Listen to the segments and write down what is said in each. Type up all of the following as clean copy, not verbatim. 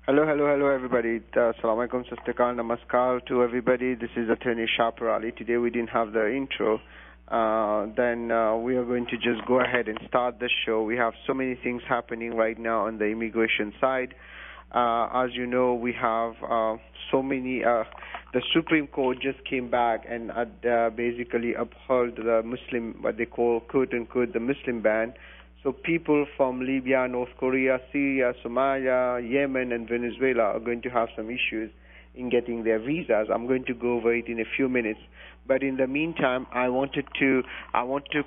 Hello, everybody. Assalamu alaikum, Sastakal, Namaskar to everybody. This is Attorney Shah Peerally. Today we didn't have the intro. Then we are going to just go ahead and start the show. We have so many things happening right now on the immigration side. As you know, we have so many. The Supreme Court just came back and basically upheld the Muslim, what they call, quote unquote, the Muslim ban. So people from Libya, North Korea, Syria, Somalia, Yemen, and Venezuela are going to have some issues in getting their visas. I'm going to go over it in a few minutes. But in the meantime, I want to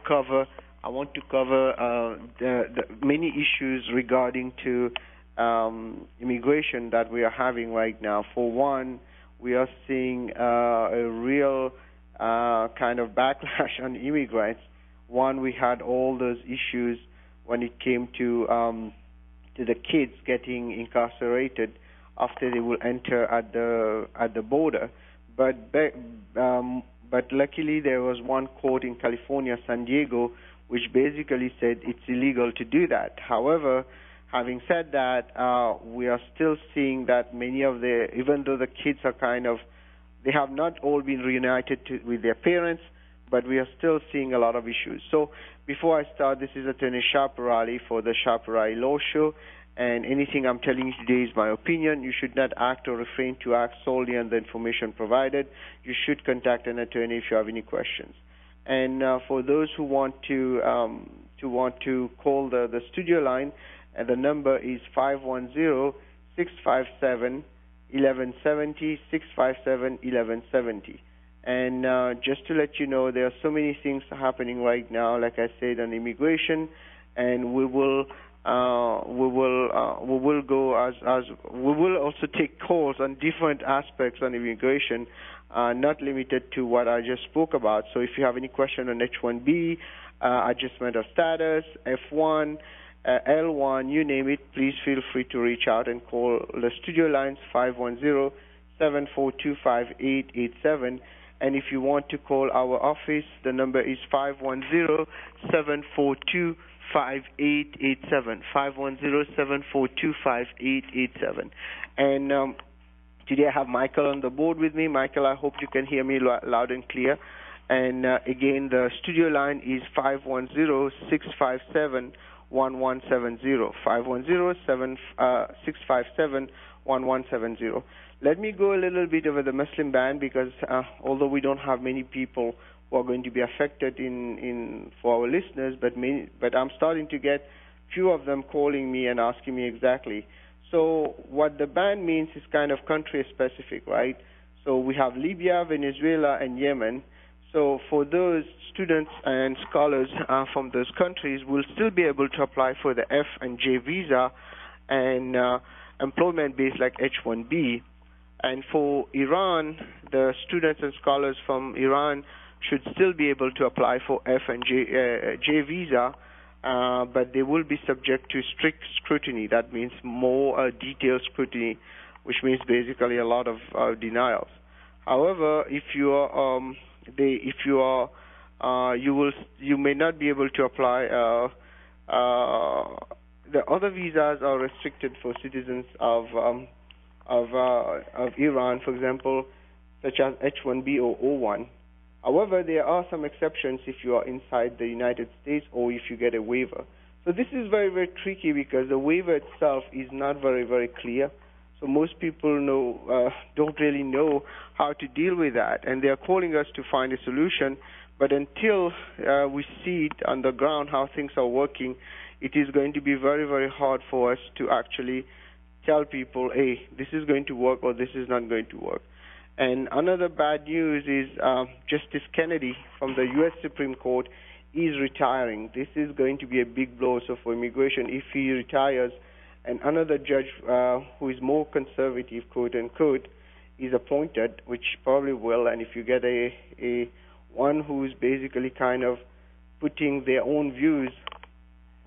cover the many issues regarding to immigration that we are having right now. For one, we are seeing a real kind of backlash on immigrants. One, we had all those issues when it came to the kids getting incarcerated after they will enter at the border. But luckily there was one court in California, San Diego, which basically said it's illegal to do that. However, having said that, we are still seeing that many of even though the kids are they have not all been reunited with their parents, but we are still seeing a lot of issues. So before I start, this is Attorney Shah Peerally for the Shah Peerally Law Show, and anything I'm telling you today is my opinion. You should not act or refrain to act solely on the information provided. You should contact an attorney if you have any questions. And for those who want to call the studio line, the number is 510-657-1170, 657-1170. And just to let you know, there are so many things happening right now, like I said, on immigration, and we will also take calls on different aspects on immigration, not limited to what I just spoke about. So if you have any question on H-1B, adjustment of status, F-1, L-1, you name it, please feel free to reach out and call the studio lines 510-742-5887. And if you want to call our office, the number is 510-742-5887, 510-742-5887. And today I have Michael on the board with me. Michael, I hope you can hear me loud and clear. And again, the studio line is 510-657-1170, 510-657-1170. Let me go a little bit over the Muslim ban because although we don't have many people who are going to be affected for our listeners, but I'm starting to get few of them calling me and asking me exactly. So what the ban means is kind of country specific, right? So we have Libya, Venezuela, and Yemen. So for those students and scholars from those countries, will still be able to apply for the F and J visa and employment based like H-1B. And for Iran, the students and scholars from Iran should still be able to apply for F and J visa, but they will be subject to strict scrutiny. That means more detailed scrutiny, which means basically a lot of denials. However, if you may not be able to apply. The other visas are restricted for citizens of Iran, for example, such as H-1B or O-1. However, there are some exceptions if you are inside the United States or if you get a waiver. So this is very, very tricky because the waiver itself is not very, very clear. So most people don't really know how to deal with that, and they are calling us to find a solution. But until we see it on the ground how things are working, it is going to be very, very hard for us to actually tell people, hey, this is going to work or this is not going to work. And another bad news is Justice Kennedy from the U.S. Supreme Court is retiring. This is going to be a big blow for immigration if he retires, and another judge who is more conservative, quote unquote, is appointed, which probably will. And if you get a one who is basically kind of putting their own views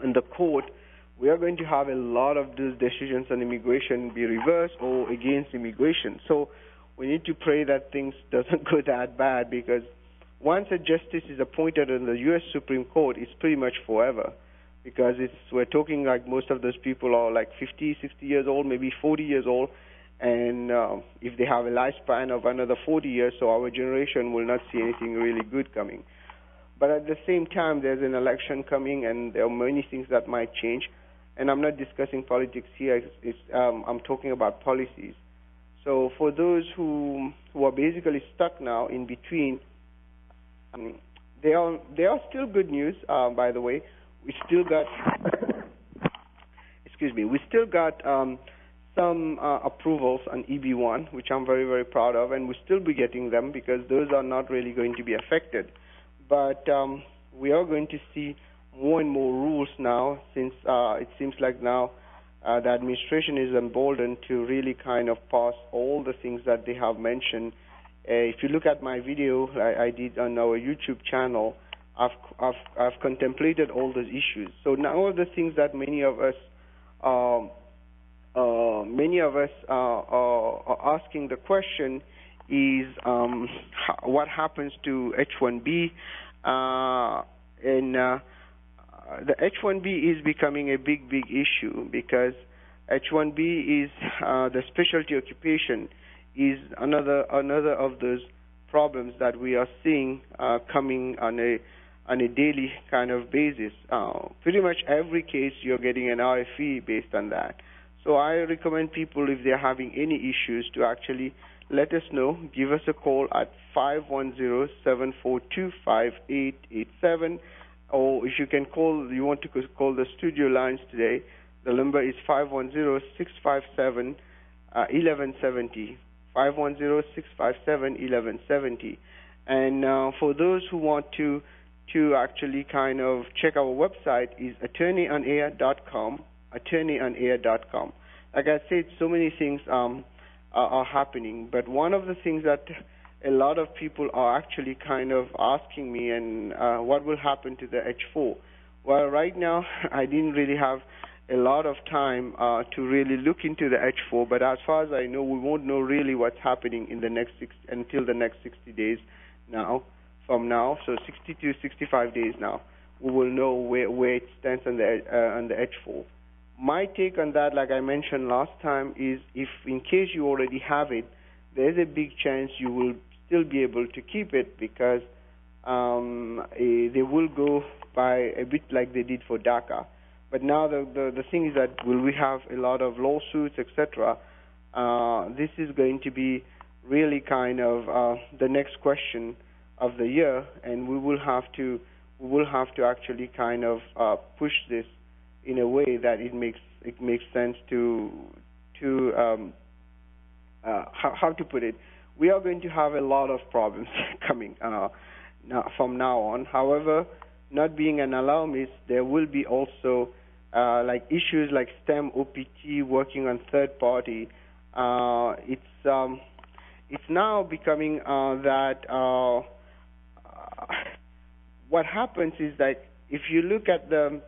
in the court, we are going to have a lot of those decisions on immigration be reversed or against immigration. So we need to pray that things doesn't go that bad, because once a justice is appointed in the U.S. Supreme Court, it's pretty much forever. because we're talking like most of those people are like 50, 60 years old, maybe 40 years old, and if they have a lifespan of another 40 years, so our generation will not see anything really good coming. But at the same time, there's an election coming, and there are many things that might change. And I'm not discussing politics here. I'm talking about policies. So for those who are basically stuck now in between, there are still good news. By the way, we still got we still got some approvals on EB1, which I'm very, very proud of, and we'll still be getting them because those are not really going to be affected. But we are going to see more and more rules now, since it seems like now the administration is emboldened to really kind of pass all the things that they have mentioned. If you look at my video I did on our YouTube channel, I've contemplated all those issues. So now the things that many of us are asking the question is what happens to H-1B, and the H-1B is becoming a big, big issue because H-1B is the specialty occupation is another of those problems that we are seeing coming on a daily kind of basis. Pretty much every case you're getting an RFE based on that. So I recommend people, if they're having any issues, to actually let us know. Give us a call at 510-742-5887, or if you can call, you want to call the studio lines today, the number is 510-657-1170. 510-657-1170. And for those who want to actually kind of check our website, is attorneyonair.com. attorneyonair.com. Like I said, so many things are happening, but one of the things that a lot of people are actually kind of asking me, and what will happen to the H4? Well, right now I didn't really have a lot of time to really look into the H4, but as far as I know, we won't know really what's happening in the next until the next 60 days from now, so 60 to 65 days now, we will know where it stands on the H4. My take on that, like I mentioned last time, is if in case you already have it, there's a big chance you will still be able to keep it because they will go by a bit like they did for DACA. But now the thing is that will we have a lot of lawsuits, etc.? This is going to be really kind of the next question of the year, and we will have to actually kind of push this in a way that it makes sense to how to put it. We are going to have a lot of problems coming from now on. However, not being an alarmist, there will be also like issues like STEM OPT, working on third party. It's now becoming that what happens is that if you look at the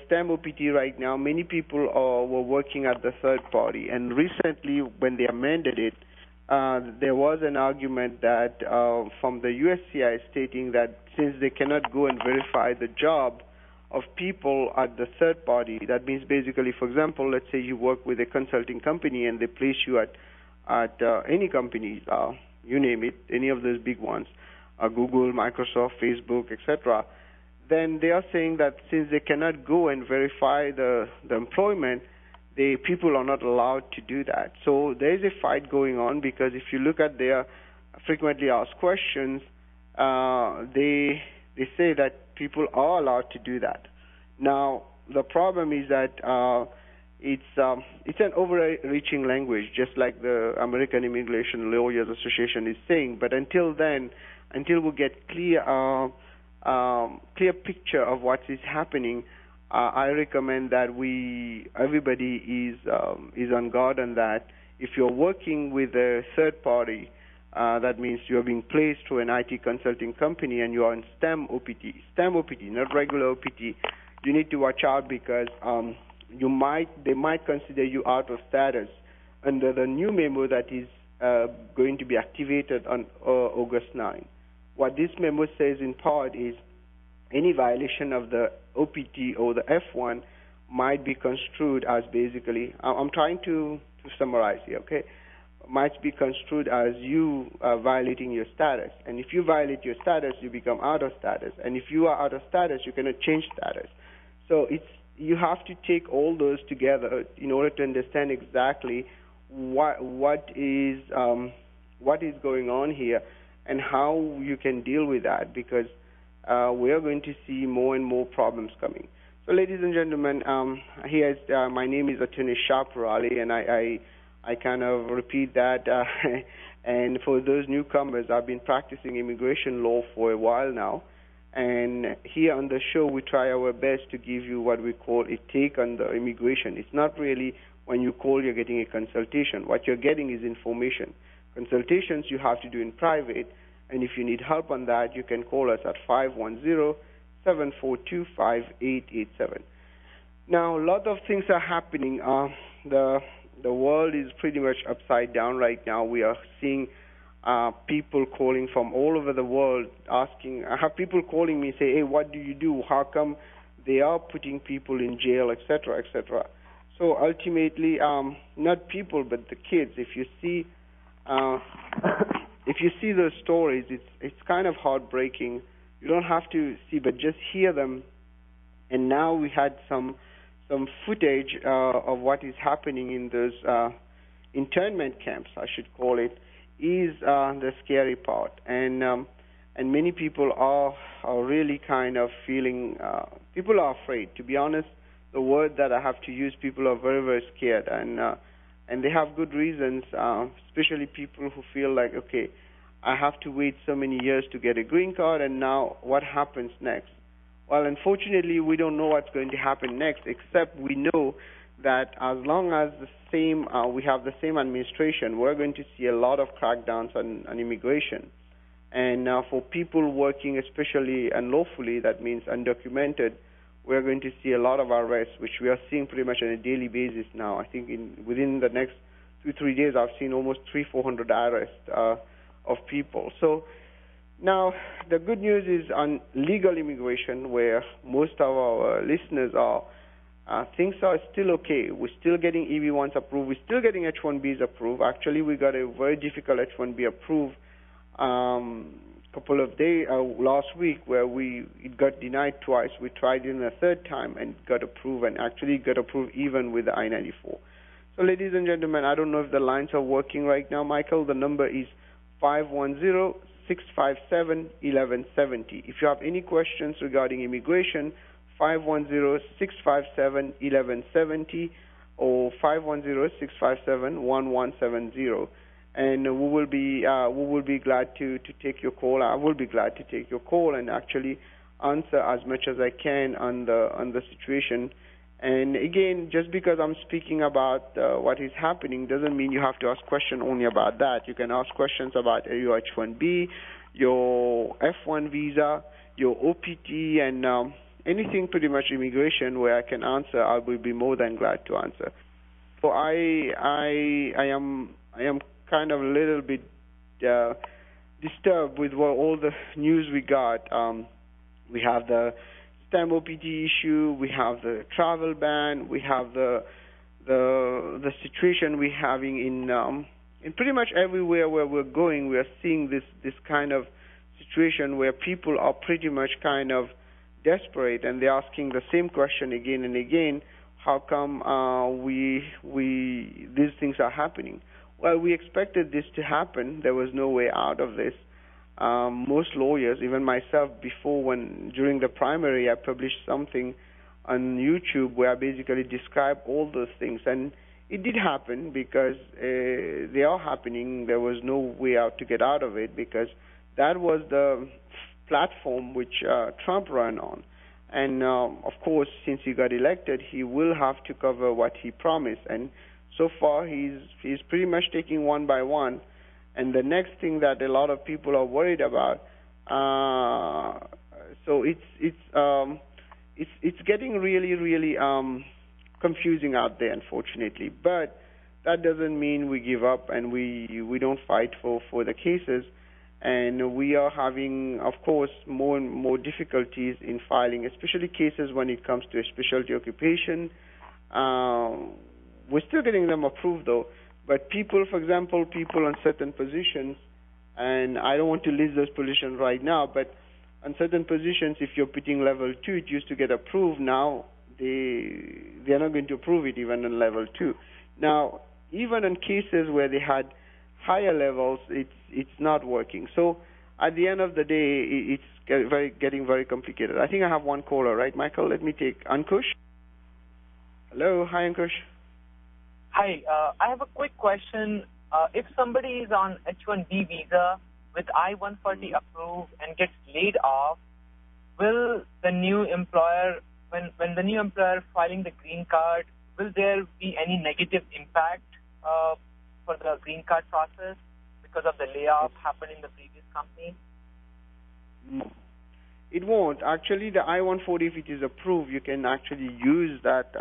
STEM OPT right now, many people were working at the third party, and recently when they amended it, there was an argument that from the USCI stating that since they cannot go and verify the job of people at the third party, that means basically, for example, let's say you work with a consulting company and they place you at any company, you name it, any of those big ones, Google, Microsoft, Facebook, etc., then they are saying that since they cannot go and verify the employment, the people are not allowed to do that. So there is a fight going on because if you look at their frequently asked questions, they say that people are allowed to do that. Now the problem is that it's an overreaching language, just like the American Immigration Lawyers Association is saying. But until then, until we get clear picture of what is happening, I recommend that everybody is on guard on that. If you're working with a third party, that means you're being placed through an IT consulting company and you are in STEM OPT, not regular OPT. You need to watch out because they might consider you out of status under the new memo that is going to be activated on August 9. What this memo says in part is any violation of the OPT or the F1 might be construed as basically, I'm trying to summarize here, okay? Might be construed as you violating your status. And if you violate your status, you become out of status. And if you are out of status, you cannot change status. So you have to take all those together in order to understand exactly what is going on here and how you can deal with that, because we are going to see more and more problems coming. So, ladies and gentlemen, my name is Attorney Shah Peerally, and I kind of repeat that. And for those newcomers, I've been practicing immigration law for a while now. And here on the show, we try our best to give you what we call a take on the immigration. It's not really when you call, you're getting a consultation. What you're getting is information. Consultations you have to do in private. And if you need help on that, you can call us at 510-742-5887. Now, a lot of things are happening. The world is pretty much upside down right now. We are seeing people calling from all over the world asking. I have people calling me say, hey, what do you do? How come they are putting people in jail, etc., etc.? So ultimately, not people, but the kids. If you see those stories, it's kind of heartbreaking. You don't have to see, but just hear them. And now we had some footage of what is happening in those internment camps, I should call it, is the scary part. And many people are really kind of feeling, people are afraid. To be honest, the word that I have to use, people are very, very scared. And they have good reasons, especially people who feel like, okay, I have to wait so many years to get a green card, and now what happens next? Well, unfortunately, we don't know what's going to happen next, except we know that as long as we have the same administration, we're going to see a lot of crackdowns on immigration. And for people working especially unlawfully, that means undocumented, we're going to see a lot of arrests, which we are seeing pretty much on a daily basis now. I think within the next 2-3 days, I've seen almost 300-400 arrests of people. So now the good news is on legal immigration, where most of our listeners are, things are still okay. We're still getting EB-1s approved. We're still getting H-1Bs approved. Actually, we got a very difficult H-1B approved couple of days last week, where it got denied twice. We tried it a third time and got approved, and actually got approved even with the I-94. So, ladies and gentlemen, I don't know if the lines are working right now, Michael. The number is 510-657-1170. If you have any questions regarding immigration, 510-657-1170 or 510-657-1170. And we will be glad to take your call. I will be glad to take your call and actually answer as much as I can on the situation. And again, just because I'm speaking about what is happening doesn't mean you have to ask questions only about that. You can ask questions about your H-1B, your F-1 visa, your OPT, and anything pretty much immigration where I can answer. I will be more than glad to answer. So I am kind of a little bit disturbed with all the news we got. We have the stamp OPT issue, we have the travel ban, we have the situation we're having in pretty much everywhere where we're going. We are seeing this kind of situation where people are pretty much kind of desperate, and they're asking the same question again and again. How come these things are happening? Well, we expected this to happen. There was no way out of this. Most lawyers, even myself, during the primary, I published something on YouTube where I basically described all those things. And it did happen because they are happening. There was no way out to get out of it, because that was the platform which Trump ran on. And, of course, since he got elected, he will have to cover what he promised. And so far, he's pretty much taking one by one. And the next thing that a lot of people are worried about, so it's getting really, really confusing out there, unfortunately. But that doesn't mean we give up and we don't fight for the cases. and we are having, of course, more and more difficulties in filing, especially cases when it comes to a specialty occupation. We're still getting them approved though, but people, for example, people on certain positions, and I don't want to list those positions right now, but on certain positions, if you're putting level 2, it used to get approved. Now they're not going to approve it even on level 2. Now, even in cases where they had higher levels, it's not working. So at the end of the day, it's getting very complicated. I think I have one caller, right, Michael? Let me take Ankush. Hello, hi Ankush. Hi, I have a quick question. If somebody is on H-1B visa with I-140 approved and gets laid off, will the new employer, when the new employer filing the green card, will there be any negative impact for the green card process because of the layoff happened in the previous company? No. It won't. Actually, the I-140, if it is approved, you can actually use that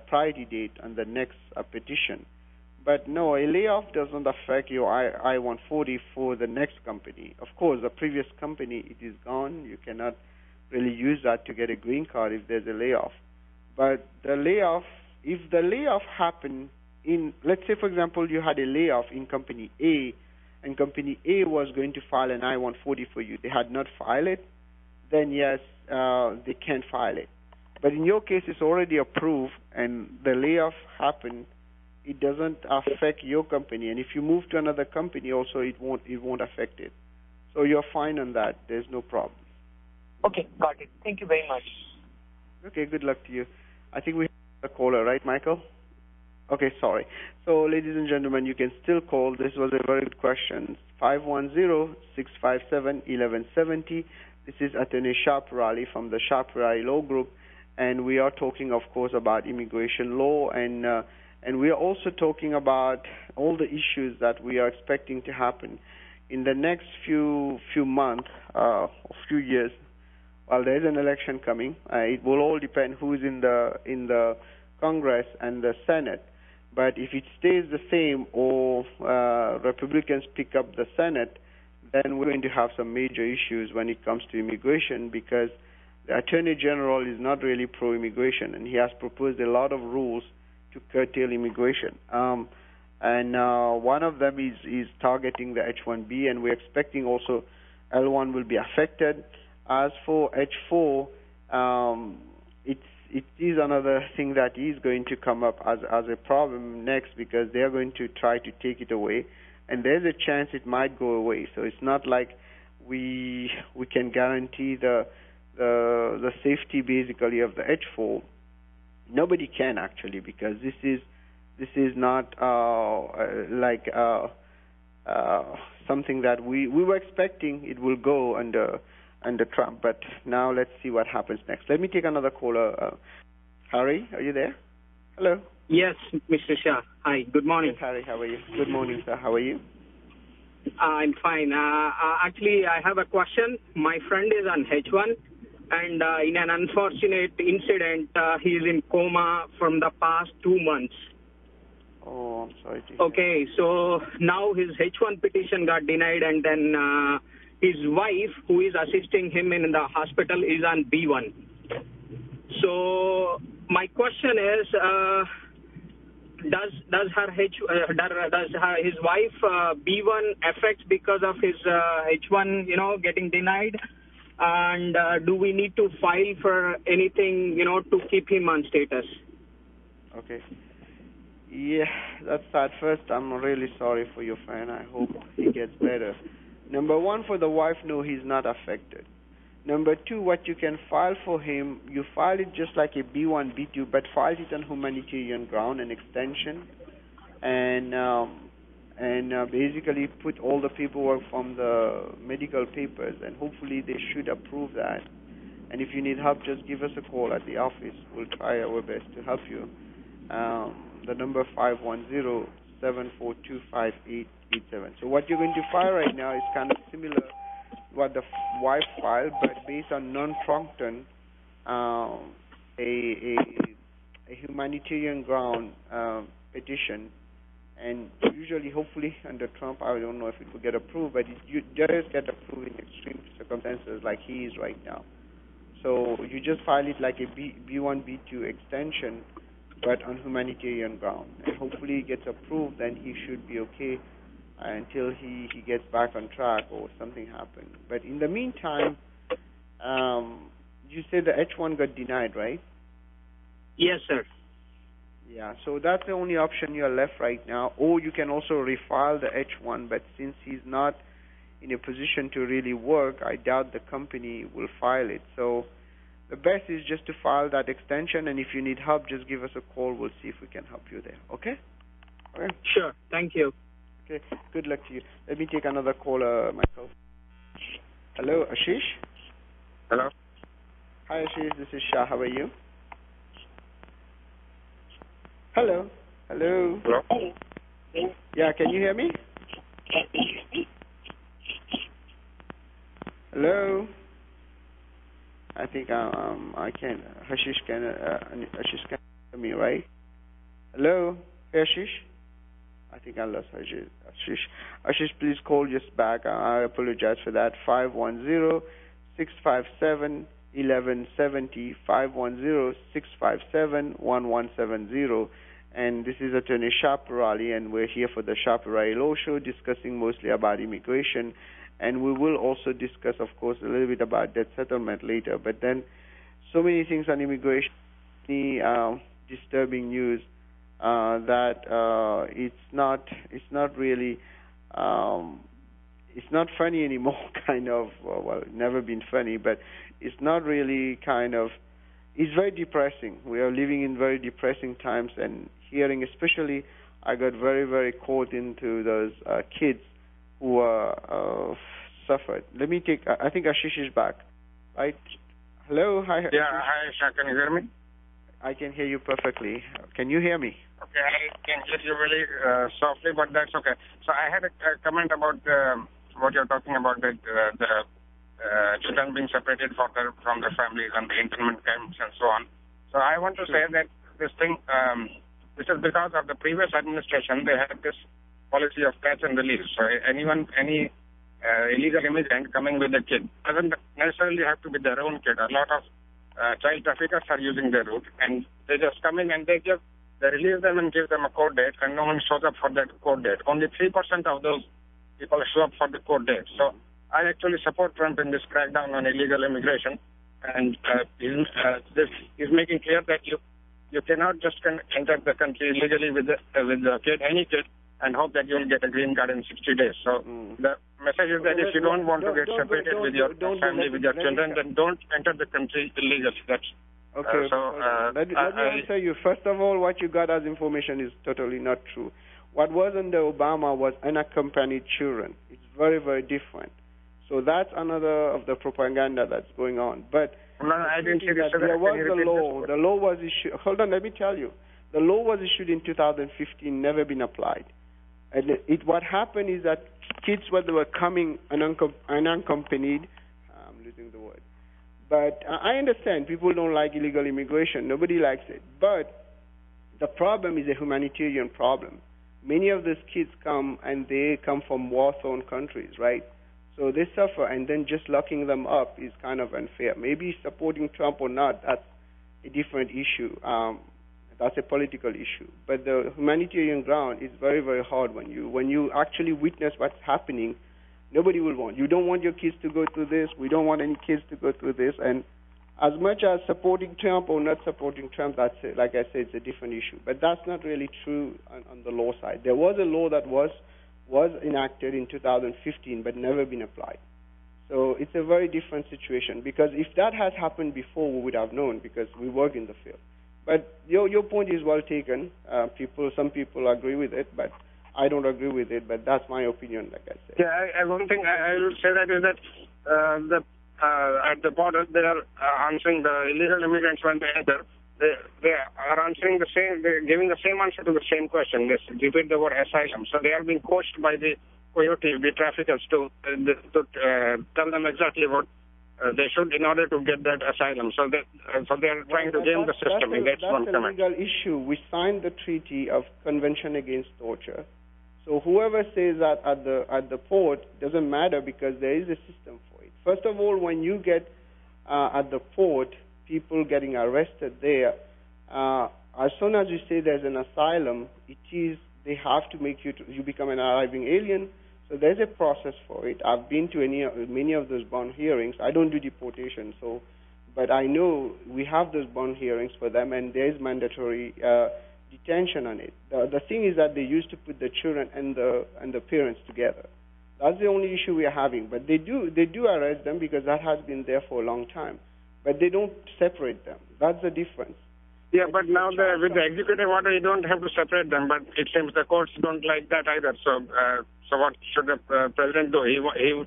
priority date on the next petition. But no, a layoff doesn't affect your I-140 for the next company. Of course, the previous company, it is gone. You cannot really use that to get a green card if there's a layoff. But the layoff, if the layoff happened in, let's say, for example, you had a layoff in company A, and company A was going to file an I-140 for you. They had not filed it, then yes, they can file it. But in your case, it's already approved, and the layoff happened. It doesn't affect your company, and if you move to another company, also it won't affect it. So you're fine on that. There's no problem. Okay, got it. Thank you very much. Okay, good luck to you. I think we have a caller, right, Michael? Okay, sorry. So, ladies and gentlemen, you can still call. This was a very good question. 510-657-1170. This is Attorney Shah Peerally from the Shah Peerally Law Group, and we are talking, of course, about immigration law, and we are also talking about all the issues that we are expecting to happen in the next few months or few years. Well, there is an election coming. It will all depend who is in the Congress and the Senate. But if it stays the same or Republicans pick up the Senate, then we're going to have some major issues when it comes to immigration, because the Attorney General is not really pro-immigration, and he has proposed a lot of rules to curtail immigration. And one of them is targeting the H-1B, and we're expecting also L-1 will be affected. As for H-4, it is another thing that is going to come up as a problem next, because they are going to try to take it away, and there's a chance it might go away. So it's not like we can guarantee the safety basically of the H-4. Nobody can actually, because this is not something that we were expecting it will go under Trump, but now let's see what happens next. Let me take another caller. Harry, are you there? Hello. Yes, Mr. Shah. Hi, good morning. Yes, Harry, how are you? Good morning, sir. How are you? I'm fine. Actually, I have a question. My friend is on H1, and in an unfortunate incident, he is in coma from the past 2 months. Oh, I'm sorry to hear. Okay, so now his H1 petition got denied, and then his wife, who is assisting him in the hospital, is on B1. So my question is, does his wife B1 affect because of his H1, getting denied? And do we need to file for anything, to keep him on status? Okay. Yeah, that's sad. First, I'm really sorry for your friend. I hope he gets better. Number one, for the wife, no, he's not affected. Number two, what you can file for him, you file it just like a B1, B2, but file it on humanitarian ground, an extension, and basically put all the paperwork from the medical papers, and hopefully they should approve that. And if you need help, just give us a call at the office. We'll try our best to help you. The number 510-742-5887. So what you're going to file right now is kind of similar to what the wife filed, but based on non-prompton, a humanitarian ground petition, And usually, hopefully, under Trump, I don't know if it will get approved, but it does get approved in extreme circumstances like he is right now. So you just file it like a B1, B2 extension, but on humanitarian ground. And hopefully it gets approved, then he should be okay until he gets back on track or something happens. But in the meantime, you said the H1 got denied, right? Yes, sir. Yeah, so that's the only option you are left right now. Or you can also refile the H1, but since he's not in a position to really work, I doubt the company will file it. So the best is just to file that extension, and if you need help, just give us a call. We'll see if we can help you there. Okay? All right. Sure. Thank you. Okay. Good luck to you. Let me take another caller myself. Hello, Ashish? Hello? Hi, Ashish. This is Shah. How are you? Hello? Hello? Hello? Yeah, can you hear me? Hello? I think I can. Ashish can hear me, right? Hello? Hey, Ashish? I think I lost Ashish. Ashish, please call just back. I apologize for that. 510-657-1170, 510-657-1170. And this is Attorney Shah Peerally, and we're here for the Shah Peerally Law Show, discussing mostly about immigration. And we will also discuss, of course, a little bit about debt settlement later. But then, so many things on immigration, disturbing news that it's not really, it's not funny anymore. Kind of, well, never been funny, but it's not really kind of. It's very depressing. We are living in very depressing times, and hearing, especially, I got very, very caught into those kids who suffered. Let me take. I think Ashish is back, right? Hello, hi. Yeah, hi, Shah. Can you hear me? I can hear you perfectly. Can you hear me? Okay, I can hear you really softly, but that's okay. So I had a comment about what you're talking about, that the children being separated from their families and the internment camps and so on. So I want to say that this thing, this is because of the previous administration. They had this policy of catch and release. So any illegal immigrant coming with a kid doesn't necessarily have to be their own kid. A lot of child traffickers are using their route, and they just come in and they release them and give them a court date, and no one shows up for that court date. Only 3% of those people show up for the court date. So I actually support Trump in this crackdown on illegal immigration, and this is making clear that you cannot just enter the country illegally with a kid, any kid, and hope that you'll get a green card in 60 days. So the message is that if you don't want to get separated with your family, with your children, then don't enter the country illegally. That's okay. Let me answer you. First of all, what you got as information is totally not true. What was under Obama was unaccompanied children. It's very, very different. So that's another of the propaganda that's going on. But no, I didn't see that. There was the law. The law was issued. Hold on, let me tell you. The law was issued in 2015, never been applied. And what happened is that kids, when they were coming unaccompanied, I'm losing the word. But I understand people don't like illegal immigration. Nobody likes it. But the problem is a humanitarian problem. Many of these kids come, and they come from war-torn countries, right? So they suffer, and then just locking them up is kind of unfair. Maybe supporting Trump or not, that's a different issue. That's a political issue. But the humanitarian ground is very, very hard when you actually witness what's happening. Nobody will want. You don't want your kids to go through this. We don't want any kids to go through this. And as much as supporting Trump or not supporting Trump, that's it. Like I said, it's a different issue. But that's not really true on the law side. There was a law that was enacted in 2015 but never been applied. So it's a very different situation, because if that has happened before, we would have known, because we work in the field. But your point is well taken. Some people agree with it, but I don't agree with it. But that's my opinion, like I said. Yeah, one thing I will say that is that at the border they are answering the illegal immigrants when they enter. They are answering the same. They're giving the same answer to the same question. They repeat the word asylum. So they are being coached by the coyote, the traffickers, to tell them exactly what they should in order to get that asylum. So they're trying to game the system. That's one comment. That's a legal issue. We signed the Treaty of Convention Against Torture. So whoever says that at the port doesn't matter because there is a system for it. First of all, when you get at the port, people getting arrested there, as soon as you say there's an asylum, they have to make you become an arriving alien. So there's a process for it. I've been to many of those bond hearings. I don't do deportation, but I know we have those bond hearings for them, and there is mandatory detention on it. The thing is that they used to put the children and the parents together. That's the only issue we are having. But they do arrest them because that has been there for a long time. But they don't separate them. That's the difference. Yeah, but now with the executive order, you don't have to separate them. But it seems the courts don't like that either. So what should the president do? He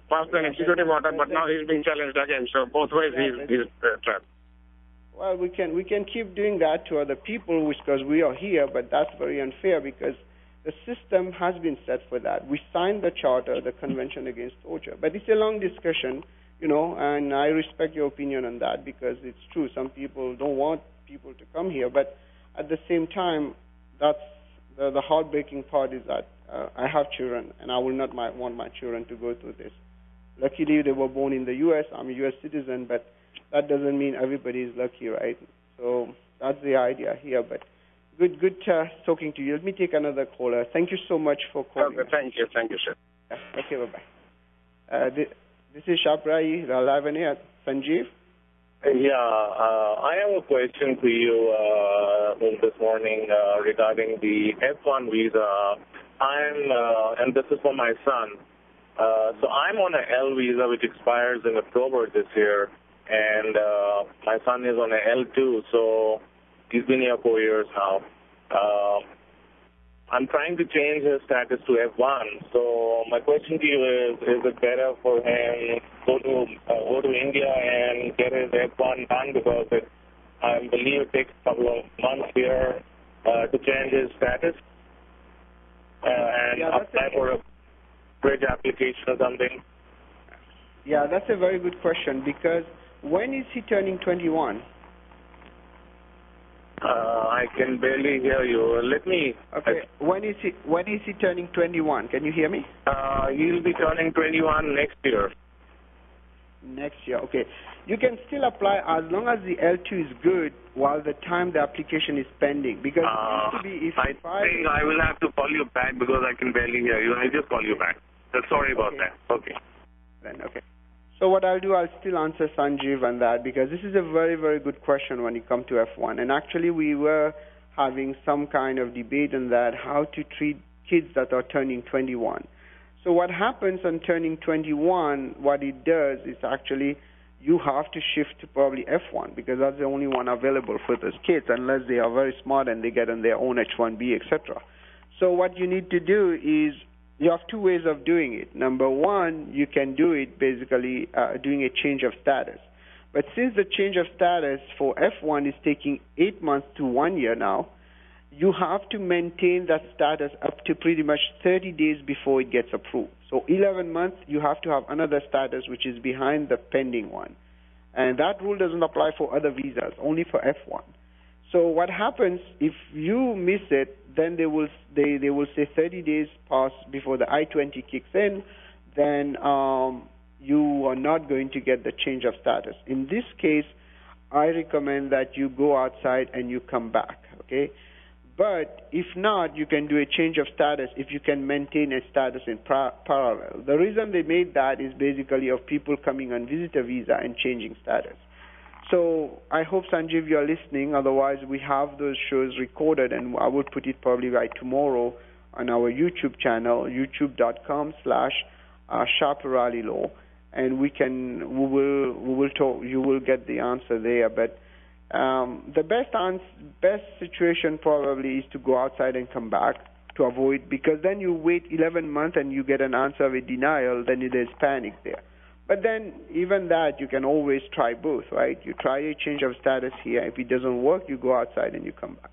passed an executive order, but now he's being challenged again. So both ways he's trapped. Well, we can keep doing that to other people because we are here, but that's very unfair because the system has been set for that. We signed the charter, the Convention Against Torture, but it's a long discussion, and I respect your opinion on that because it's true. Some people don't want people to come here, but at the same time, that's the heartbreaking part is that I have children, and I will not want my children to go through this. Luckily, they were born in the U.S. I'm a U.S. citizen, but that doesn't mean everybody is lucky, right? So that's the idea here. But good talking to you. Let me take another caller. Thank you so much for calling. Okay, thank you, sir. Yeah, okay, bye-bye. This is Shah Peerally, live and here. Sanjeev? Yeah, I have a question to you this morning regarding the F1 visa. And this is for my son. So I'm on an L visa which expires in October this year, and my son is on an L2, so he's been here 4 years now. I'm trying to change his status to F1. So my question to you is it better for him go to India and get his F1 done because I believe it takes a couple of months here to change his status and apply for a bridge application or something? Yeah, that's a very good question because when is he turning 21? I can barely hear you. Okay. When is he turning 21? Can you hear me? He'll be turning 21 next year. Next year, okay. You can still apply as long as the L2 is good while the time the application is pending. Because it used to be I think I will have to call you back because I can barely hear you. I'll just call you back. Sorry about that. Okay. Then, okay. So what I'll do, I'll still answer Sanjeev on that because this is a very, very good question when it comes to F1. And actually we were having some kind of debate on that, how to treat kids that are turning 21. So what happens on turning 21, what it does is actually you have to shift to probably F1 because that's the only one available for those kids unless they are very smart and they get on their own H1B, etc. So what you need to do is you have two ways of doing it. Number one, you can do it basically doing a change of status. But since the change of status for F1 is taking 8 months to 1 year now, you have to maintain that status up to pretty much 30 days before it gets approved. So 11 months, you have to have another status which is behind the pending one. And that rule doesn't apply for other visas, only for F1. So what happens if you miss it, then they will say 30 days pass before the I-20 kicks in, then you are not going to get the change of status. In this case, I recommend that you go outside and you come back, okay? But if not, you can do a change of status if you can maintain a status in parallel. The reason they made that is basically of people coming on visitor visa and changing status. So I hope, Sanjeev, you are listening. Otherwise, we have those shows recorded, and I would put it probably by tomorrow on our YouTube channel, youtube.com/Shah Peerally Law, and we will talk. You will get the answer there. But the best situation probably is to go outside and come back to avoid, because then you wait 11 months and you get an answer with denial. Then there's panic there. But then, even that, you can always try both, right? You try a change of status here. If it doesn't work, you go outside and you come back.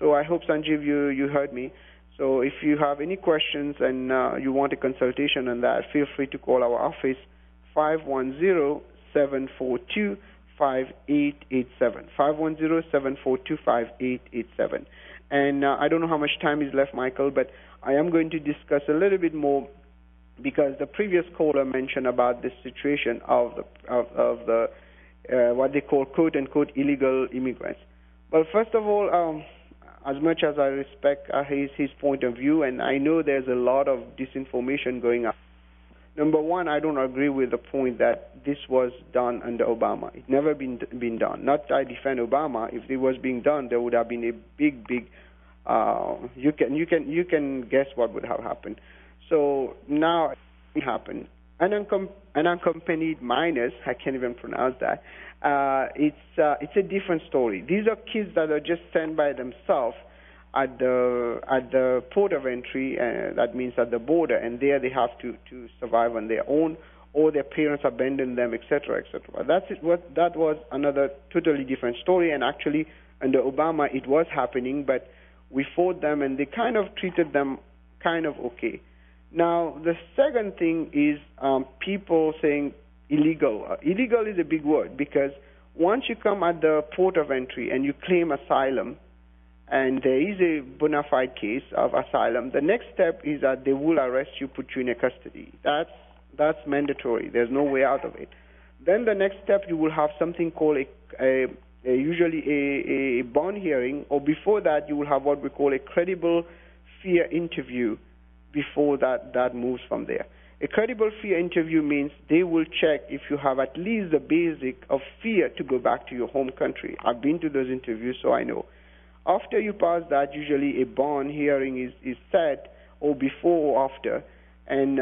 So I hope, Sanjeev, you heard me. So if you have any questions and you want a consultation on that, feel free to call our office, 510-7 510-742-5887. And I don't know how much time is left, Michael, but I am going to discuss a little bit more because the previous caller mentioned about this situation of the what they call quote unquote illegal immigrants. Well, first of all, as much as I respect his point of view, and I know there's a lot of disinformation going on. Number one, I don't agree with the point that this was done under Obama. It never been done. Not that I defend Obama. If it was being done, there would have been a big. You can guess what would have happened. So now it happened. Unaccompanied minors, I can't even pronounce that. It's a different story. These are kids that are just sent by themselves at the port of entry, that means at the border, and there they have to survive on their own, or their parents abandon them, etc., etc. That was another totally different story, and actually under Obama it was happening, but we fought them, and they kind of treated them kind of okay. Now, the second thing is people saying illegal. Illegal is a big word because once you come at the port of entry and you claim asylum, and there is a bona fide case of asylum, the next step is that they will arrest you, put you in a custody. That's mandatory. There's no way out of it. Then the next step, you will have something called usually a bond hearing, or before that, you will have what we call a credible fear interview before that moves from there. A credible fear interview means they will check if you have at least the basic of fear to go back to your home country. I've been to those interviews, so I know. After you pass that, usually a bond hearing is set, or before or after, and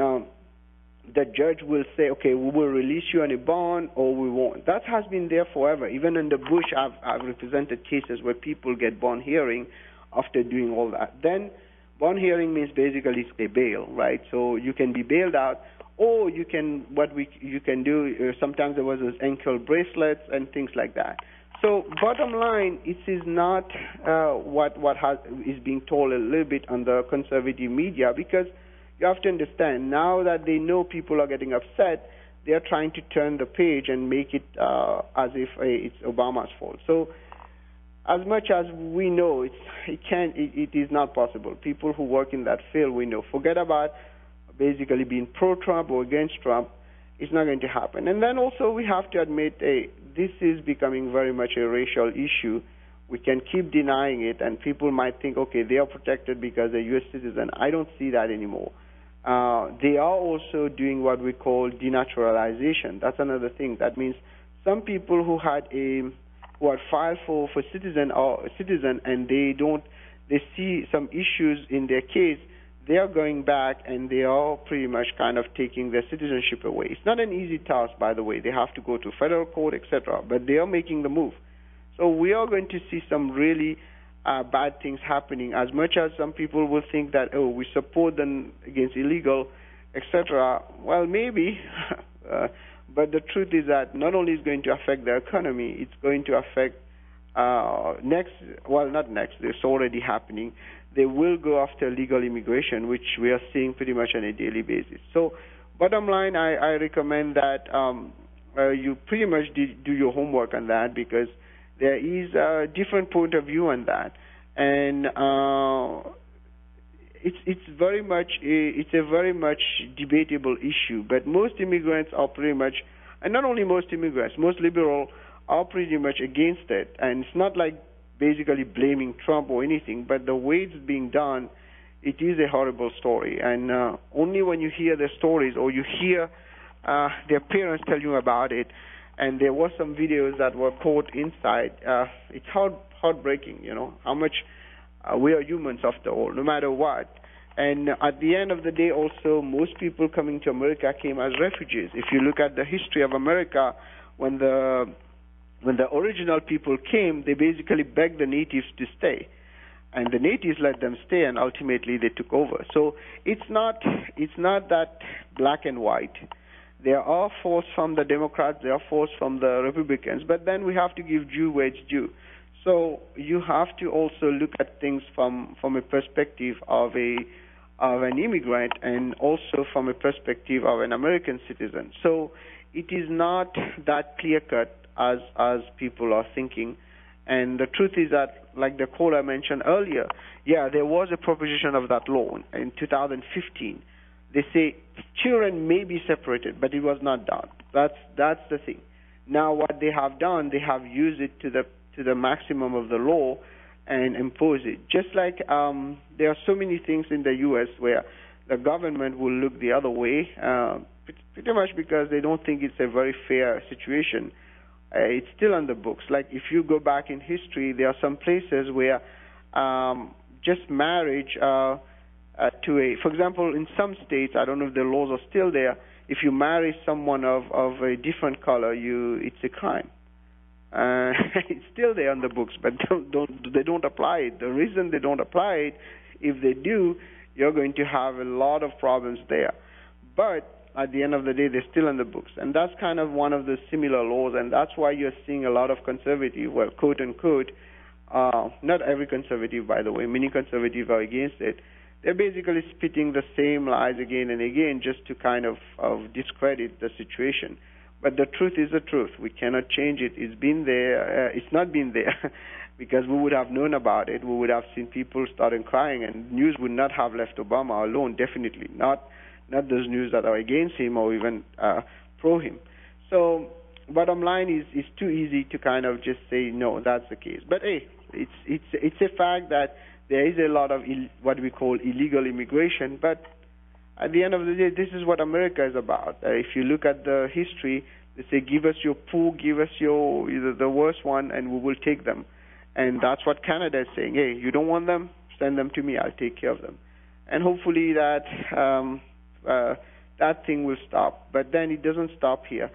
the judge will say, okay, we will release you on a bond or we won't. That has been there forever. Even under Bush, I've represented cases where people get bond hearing after doing all that. Then bond hearing means basically it's a bail, right? So you can be bailed out, or you can do. Sometimes there was those ankle bracelets and things like that. So bottom line, it is not what is being told a little bit on the conservative media, because you have to understand, now that they know people are getting upset, they are trying to turn the page and make it as if it's Obama's fault. So as much as we know, it is not possible. People who work in that field, we know. Forget about basically being pro-Trump or against Trump. It's not going to happen. And then also we have to admit, this is becoming very much a racial issue. We can keep denying it, and people might think, okay, they are protected because they're U.S. citizens. I don't see that anymore. They are also doing what we call denaturalization. That's another thing. That means some people who had filed for citizen and they see some issues in their case, they are going back and they are pretty much kind of taking their citizenship away. It's not an easy task, by the way. They have to go to federal court, etc., but they are making the move. So we are going to see some really bad things happening, as much as some people will think that, oh, we support them against illegal, etc. Well, maybe, but the truth is that not only is it going to affect the economy, it's going to affect it's already happening. They will go after legal immigration, which we are seeing pretty much on a daily basis. So bottom line, I recommend that you pretty much do your homework on that, because there is a different point of view on that. And it's a very much debatable issue. But most immigrants are pretty much, and not only most immigrants, most liberals are pretty much against it. And it's not like basically blaming Trump or anything, but the way it's being done, it is a horrible story. And only when you hear the stories, or you hear their parents tell you about it, and there were some videos that were caught inside, it's heartbreaking, how much we are humans after all, no matter what. And at the end of the day also, most people coming to America came as refugees. If you look at the history of America, when the original people came, they basically begged the natives to stay, and the natives let them stay, and ultimately they took over. So it's not that black and white. There are forces from the Democrats, there are forces from the Republicans, but then we have to give due where it's due. So you have to also look at things from a perspective of a of an immigrant and also from a perspective of an American citizen. So it is not that clear-cut as people are thinking. And the truth is that, like the caller mentioned earlier, yeah, there was a proposition of that law in 2015. They say children may be separated, but it was not done. That's the thing. Now what they have done, they have used it to the maximum of the law and impose it. Just like there are so many things in the U.S. where the government will look the other way, pretty much because they don't think it's a very fair situation. It's still on the books. Like if you go back in history, there are some places where just marriage for example, in some states, I don't know if the laws are still there, if you marry someone of a different color, it's a crime. It's still there on the books, but they don't apply it. The reason they don't apply it, if they do, you're going to have a lot of problems there. But at the end of the day, they're still in the books. And that's kind of one of the similar laws, and that's why you're seeing a lot of conservative, well, quote unquote, not every conservative, by the way, many conservatives are against it. They're basically spitting the same lies again and again just to kind of discredit the situation. But the truth is the truth. We cannot change it. It's been there. It's not been there because we would have known about it. We would have seen people starting crying, and news would not have left Obama alone, definitely. Not those news that are against him or even pro him. So bottom line is it's too easy to kind of just say, no, that's the case. But, hey, it's a fact that there is a lot of what we call illegal immigration, but at the end of the day, this is what America is about. If you look at the history, they say, give us your poor, give us the worst one, and we will take them. And that's what Canada is saying. Hey, you don't want them? Send them to me. I'll take care of them. And hopefully that thing will stop. But then it doesn't stop here.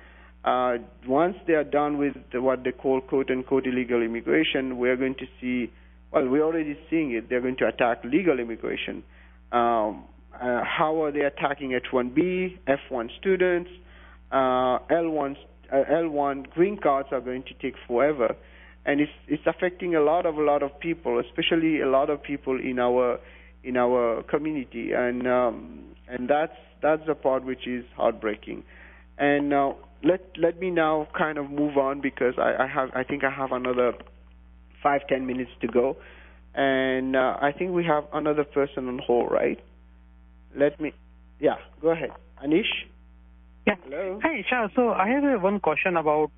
Once they are done with what they call quote-unquote illegal immigration, we're going to see, well, we're already seeing it. They're going to attack legal immigration. How are they attacking H-1B, F-1 students, L-1 green cards are going to take forever, and it's affecting a lot of people, especially a lot of people in our community, and that's the part which is heartbreaking. And let me now kind of move on because I think I have another 5-10 minutes to go, and I think we have another person on hold, right? Go ahead. Anish? Yeah. Hello? Hi, Shah. So I have one question about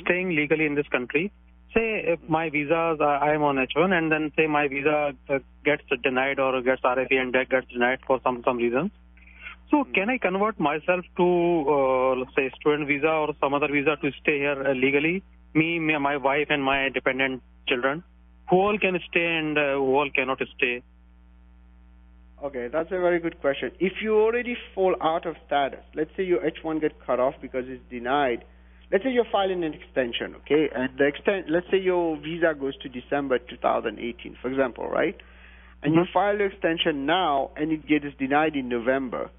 staying legally in this country. Say if my visa, I am on H1, and then say my visa gets denied or gets RFE and that gets denied for some reason. So can I convert myself to, let's say, student visa or some other visa to stay here legally? Me, my wife, and my dependent children? Who all can stay and who all cannot stay? Okay, that's a very good question. If you already fall out of status, let's say your H1 get cut off because it's denied. Let's say you're filing an extension, okay? And let's say your visa goes to December 2018, for example, right? And you file the extension now and it gets denied in November.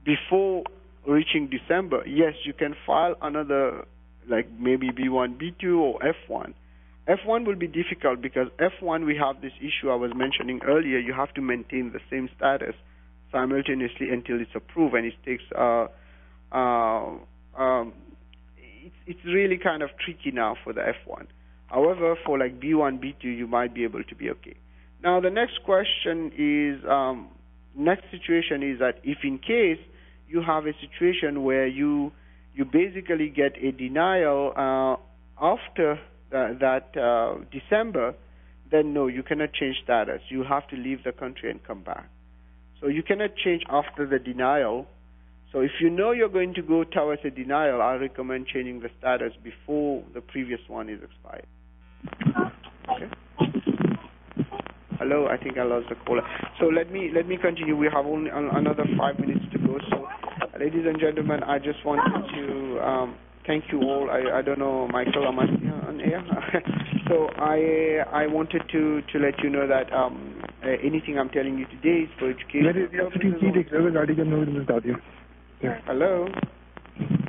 Before reaching December, yes, you can file another, like maybe B1, B2, or F1. F1 will be difficult because F1 we have this issue I was mentioning earlier. You have to maintain the same status simultaneously until it's approved, and it takes it's really kind of tricky now for the F1. However, for like B1, B2, you might be able to be okay. Now the next question is, next situation is that if in case you have a situation where you basically get a denial after that December, then no, you cannot change status. You have to leave the country and come back. So you cannot change after the denial. So if you know you're going to go towards a denial, I recommend changing the status before the previous one is expired. Okay. Hello, I think I lost the caller. So let me continue. We have only another 5 minutes to go. So, ladies and gentlemen, I just wanted to thank you all. I don't know, Michael, am I on air? So I wanted to let you know that anything I'm telling you today is for education. Hello?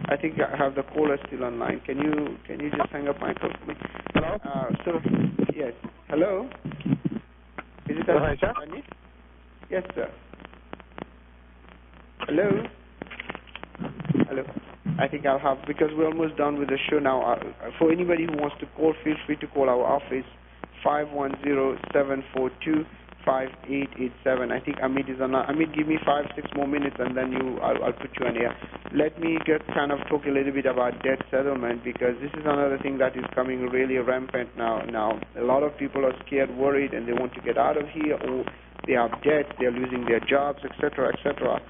I think I have the caller still online. Can you just hang up, Michael, for me? Hello? Yes. Hello? Is it Anish? Yes, sir. Hello? Hello? I think I'll have, because we're almost done with the show now. For anybody who wants to call, feel free to call our office, 510-742-5887. I think Amit is on. Amit, give me 5-6 more minutes and then I'll put you on air. Let me just kind of talk a little bit about debt settlement, because this is another thing that is coming really rampant now. Now, a lot of people are scared, worried, and they want to get out of here, or they have debts, they're losing their jobs, etc., etc.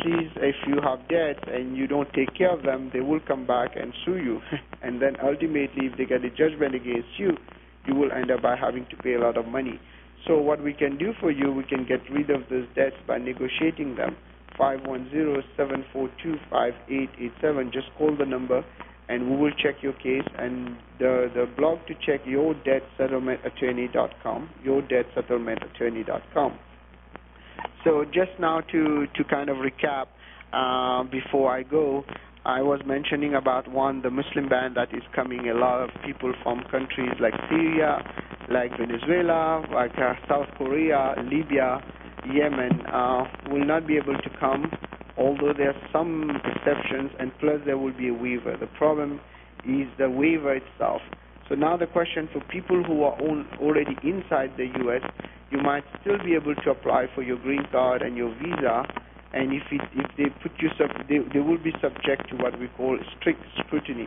Please, if you have debts and you don't take care of them, they will come back and sue you. And then ultimately, if they get a judgment against you, you will end up by having to pay a lot of money. So what we can do for you, we can get rid of those debts by negotiating them. 510-742-5887. Just call the number and we will check your case. And the blog to check, yourdebtsettlementattorney.com, yourdebtsettlementattorney.com. So just now to kind of recap, before I go, I was mentioning about the Muslim ban that is coming. A lot of people from countries like Syria, like Venezuela, like South Korea, Libya, Yemen will not be able to come, although there are some exceptions, and plus there will be a waiver. The problem is the waiver itself. So now the question for people who are already inside the U.S., you might still be able to apply for your green card and your visa, and if they put you they will be subject to what we call strict scrutiny,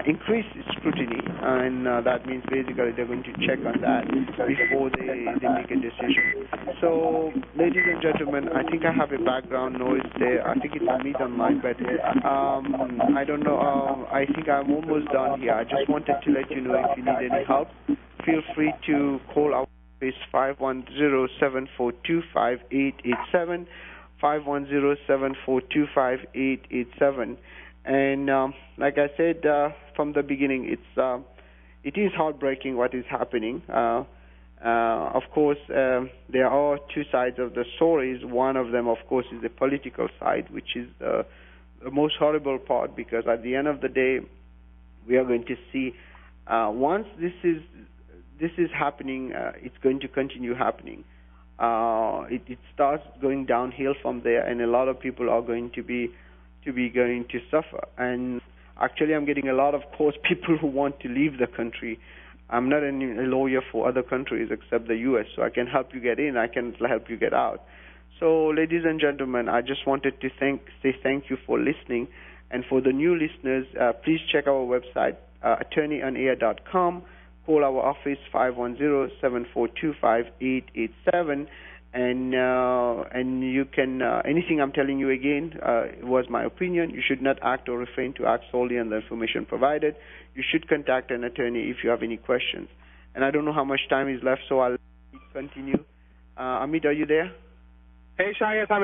increased scrutiny, and that means basically they're going to check on that before they make a decision. So, ladies and gentlemen, I think I have a background noise there. I think it's Amit on mine, but I don't know. I think I'm almost done here. I just wanted to let you know, if you need any help, feel free to call our office, 510-742-5887. 510-742-5887. And like I said from the beginning, it is heartbreaking what is happening. Of course, there are two sides of the stories. One of them, of course, is the political side, which is the most horrible part, because at the end of the day, we are going to see once this is happening, it's going to continue happening. It starts going downhill from there, and a lot of people are going to be going to suffer. And actually, I'm getting a lot of calls, people who want to leave the country. I'm not a lawyer for other countries except the U.S., so I can help you get in, I can help you get out. So, ladies and gentlemen, I just wanted to say thank you for listening. And for the new listeners, please check our website, attorneyonair.com. Call our office, 510-742-5887, and you can, anything I'm telling you again was my opinion. You should not act or refrain to act solely on the information provided. You should contact an attorney if you have any questions. And I don't know how much time is left, so I'll continue. Amit, are you there? Hey, Shah, yes, I'm